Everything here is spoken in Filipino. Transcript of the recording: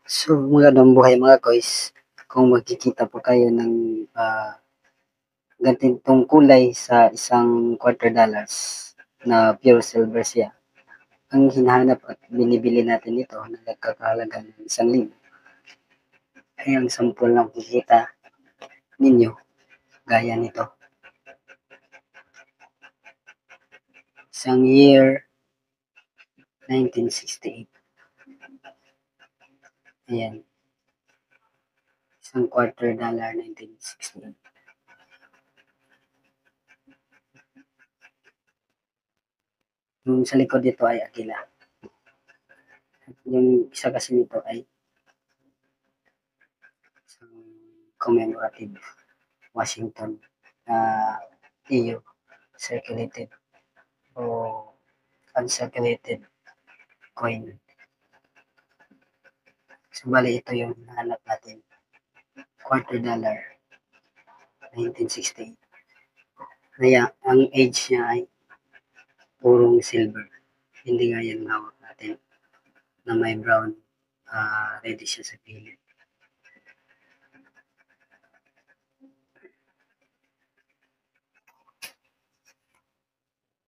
So, magandang buhay mga guys. Kung magkikita po kayo ng ganitong kulay sa isang quarter dollars na pure silver siya, ang hinahanap at binibili natin ito na nagkakahalaga ng 1,000 ay ang sampol na makikita ninyo gaya nito. Isang year 1968. Ayan. Isang quarter dollar 1968. Yung sa likod nito ay Aquila. Yung isa kasi nito ay isang commemorative Washington EU circulated o uncirculated coin. So, bali ito yung hanap natin. Quarter dollar 1968. Kaya ang age niya ay purong silver. Hindi nga yan hawak natin na may brown, ready siya sa gilid.